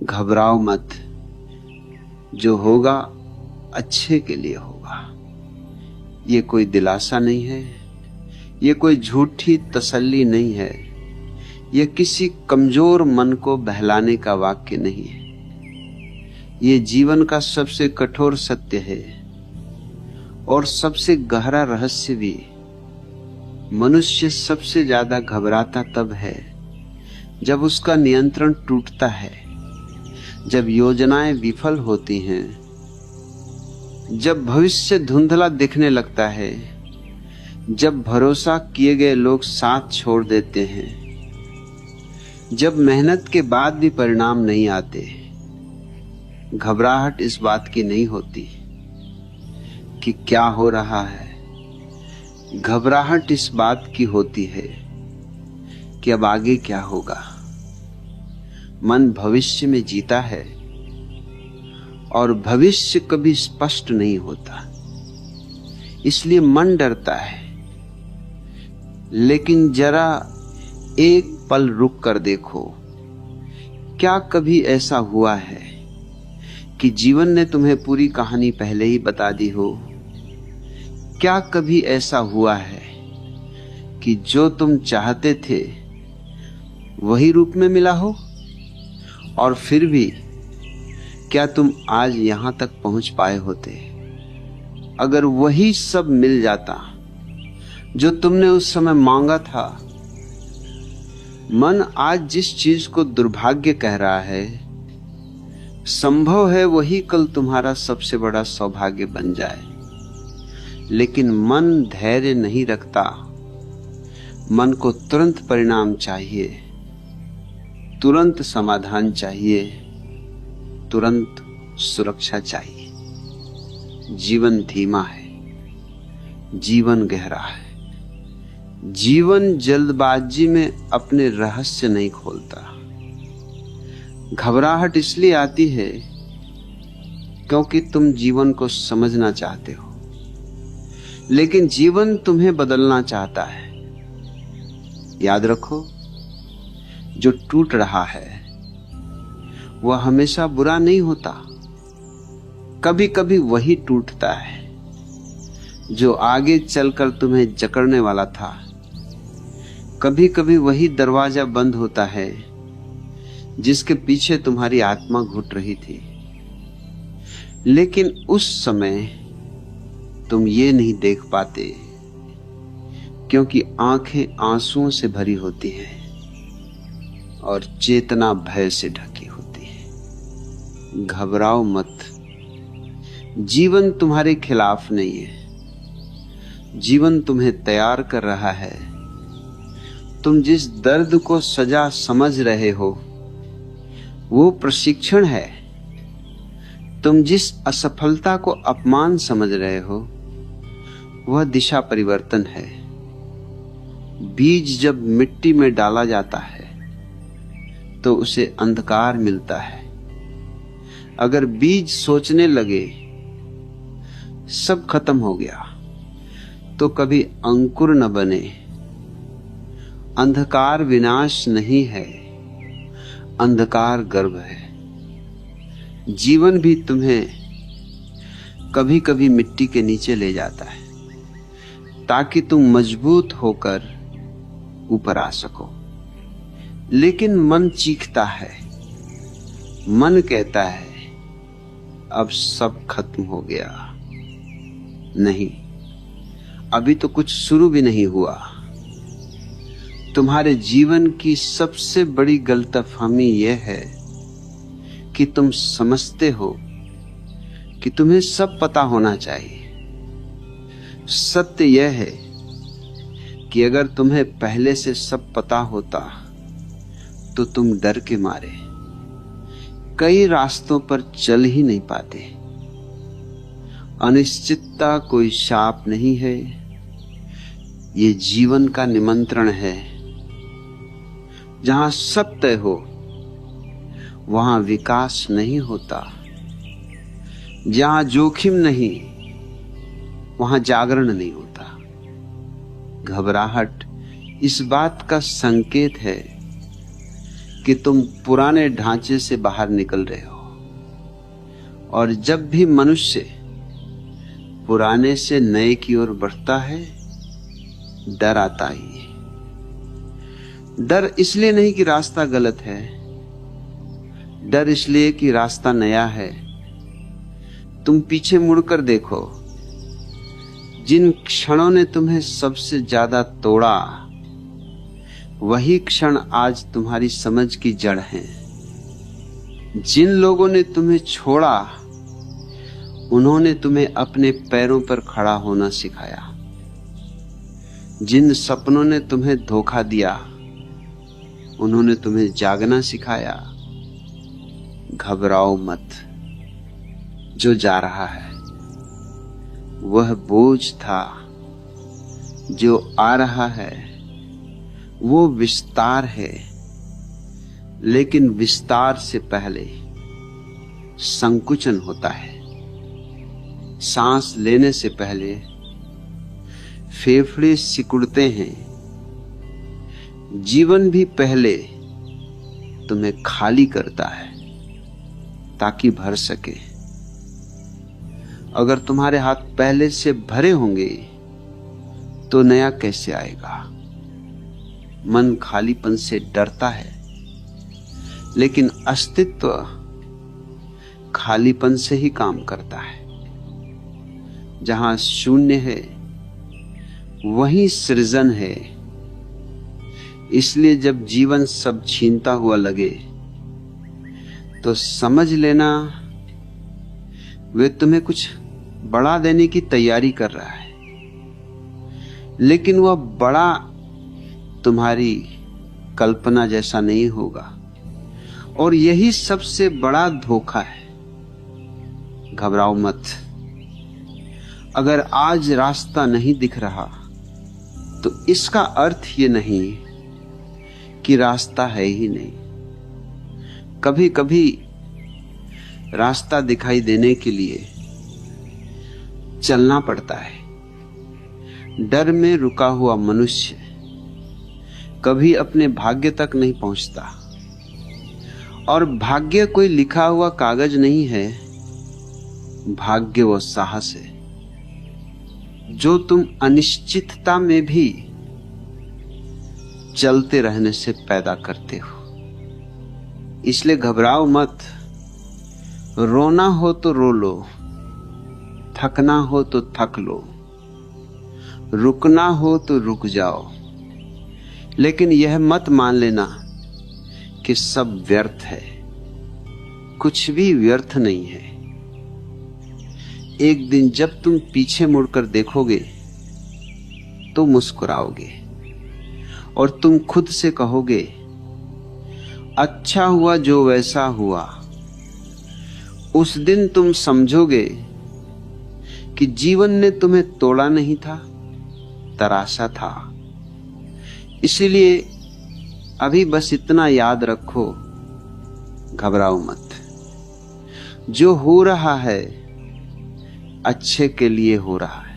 घबराओ मत, जो होगा अच्छे के लिए होगा। ये कोई दिलासा नहीं है, ये कोई झूठी तसल्ली नहीं है, ये किसी कमजोर मन को बहलाने का वाक्य नहीं है। ये जीवन का सबसे कठोर सत्य है और सबसे गहरा रहस्य भी। मनुष्य सबसे ज्यादा घबराता तब है जब उसका नियंत्रण टूटता है, जब योजनाएं विफल होती हैं, जब भविष्य धुंधला दिखने लगता है, जब भरोसा किए गए लोग साथ छोड़ देते हैं, जब मेहनत के बाद भी परिणाम नहीं आते। घबराहट इस बात की नहीं होती कि क्या हो रहा है, घबराहट इस बात की होती है कि अब आगे क्या होगा। मन भविष्य में जीता है और भविष्य कभी स्पष्ट नहीं होता, इसलिए मन डरता है। लेकिन जरा एक पल रुक कर देखो, क्या कभी ऐसा हुआ है कि जीवन ने तुम्हें पूरी कहानी पहले ही बता दी हो? क्या कभी ऐसा हुआ है कि जो तुम चाहते थे वही रूप में मिला हो? और फिर भी क्या तुम आज यहां तक पहुंच पाए होते अगर वही सब मिल जाता जो तुमने उस समय मांगा था? मन आज जिस चीज को दुर्भाग्य कह रहा है, संभव है वही कल तुम्हारा सबसे बड़ा सौभाग्य बन जाए। लेकिन मन धैर्य नहीं रखता। मन को तुरंत परिणाम चाहिए, तुरंत समाधान चाहिए, तुरंत सुरक्षा चाहिए। जीवन धीमा है, जीवन गहरा है। जीवन जल्दबाजी में अपने रहस्य नहीं खोलता। घबराहट इसलिए आती है क्योंकि तुम जीवन को समझना चाहते हो, लेकिन जीवन तुम्हें बदलना चाहता है। याद रखो, जो टूट रहा है वह हमेशा बुरा नहीं होता। कभी कभी वही टूटता है जो आगे चलकर तुम्हें जकड़ने वाला था। कभी कभी वही दरवाजा बंद होता है जिसके पीछे तुम्हारी आत्मा घुट रही थी। लेकिन उस समय तुम ये नहीं देख पाते क्योंकि आंखें आंसुओं से भरी होती हैं और चेतना भय से ढकी होती है। घबराओ मत, जीवन तुम्हारे खिलाफ नहीं है। जीवन तुम्हें तैयार कर रहा है। तुम जिस दर्द को सजा समझ रहे हो वो प्रशिक्षण है। तुम जिस असफलता को अपमान समझ रहे हो वह दिशा परिवर्तन है। बीज जब मिट्टी में डाला जाता है तो उसे अंधकार मिलता है। अगर बीज सोचने लगे सब खत्म हो गया तो कभी अंकुर न बने। अंधकार विनाश नहीं है, अंधकार गर्भ है। जीवन भी तुम्हें कभी कभी मिट्टी के नीचे ले जाता है ताकि तुम मजबूत होकर ऊपर आ सको। लेकिन मन चीखता है, मन कहता है अब सब खत्म हो गया। नहीं, अभी तो कुछ शुरू भी नहीं हुआ। तुम्हारे जीवन की सबसे बड़ी गलतफहमी यह है कि तुम समझते हो कि तुम्हें सब पता होना चाहिए। सत्य यह है कि अगर तुम्हें पहले से सब पता होता तो तुम डर के मारे कई रास्तों पर चल ही नहीं पाते। अनिश्चितता कोई शाप नहीं है, ये जीवन का निमंत्रण है। जहां सब तय हो वहां विकास नहीं होता। जहां जोखिम नहीं वहां जागरण नहीं होता। घबराहट इस बात का संकेत है कि तुम पुराने ढांचे से बाहर निकल रहे हो। और जब भी मनुष्य पुराने से नए की ओर बढ़ता है, डर आता ही है। डर इसलिए नहीं कि रास्ता गलत है, डर इसलिए कि रास्ता नया है। तुम पीछे मुड़कर देखो, जिन क्षणों ने तुम्हें सबसे ज्यादा तोड़ा, वही क्षण आज तुम्हारी समझ की जड़ हैं। जिन लोगों ने तुम्हें छोड़ा, उन्होंने तुम्हें अपने पैरों पर खड़ा होना सिखाया। जिन सपनों ने तुम्हें धोखा दिया, उन्होंने तुम्हें जागना सिखाया। घबराओ मत, जो जा रहा है वह बोझ था, जो आ रहा है वो विस्तार है। लेकिन विस्तार से पहले संकुचन होता है। सांस लेने से पहले फेफड़े सिकुड़ते हैं। जीवन भी पहले तुम्हें खाली करता है ताकि भर सके। अगर तुम्हारे हाथ पहले से भरे होंगे तो नया कैसे आएगा। मन खालीपन से डरता है, लेकिन अस्तित्व खालीपन से ही काम करता है। जहां शून्य है वहीं सृजन है। इसलिए जब जीवन सब छीनता हुआ लगे तो समझ लेना वे तुम्हें कुछ बड़ा देने की तैयारी कर रहा है, लेकिन वह बड़ा तुम्हारी कल्पना जैसा नहीं होगा। और यही सबसे बड़ा धोखा है। घबराओ मत। अगर आज रास्ता नहीं दिख रहा तो इसका अर्थ ये नहीं कि रास्ता है ही नहीं। कभी कभी रास्ता दिखाई देने के लिए चलना पड़ता है। डर में रुका हुआ मनुष्य कभी अपने भाग्य तक नहीं पहुंचता। और भाग्य कोई लिखा हुआ कागज नहीं है, भाग्य वो साहस है जो तुम अनिश्चितता में भी चलते रहने से पैदा करते हो। इसलिए घबराओ मत। रोना हो तो रो लो, थकना हो तो थक लो, रुकना हो तो रुक जाओ, लेकिन यह मत मान लेना कि सब व्यर्थ है। कुछ भी व्यर्थ नहीं है। एक दिन जब तुम पीछे मुड़कर देखोगे तो मुस्कुराओगे और तुम खुद से कहोगे, अच्छा हुआ जो वैसा हुआ। उस दिन तुम समझोगे कि जीवन ने तुम्हें तोड़ा नहीं था, तराशा था। इसीलिए अभी बस इतना याद रखो, घबराओ मत। जो हो रहा है अच्छे के लिए हो रहा है।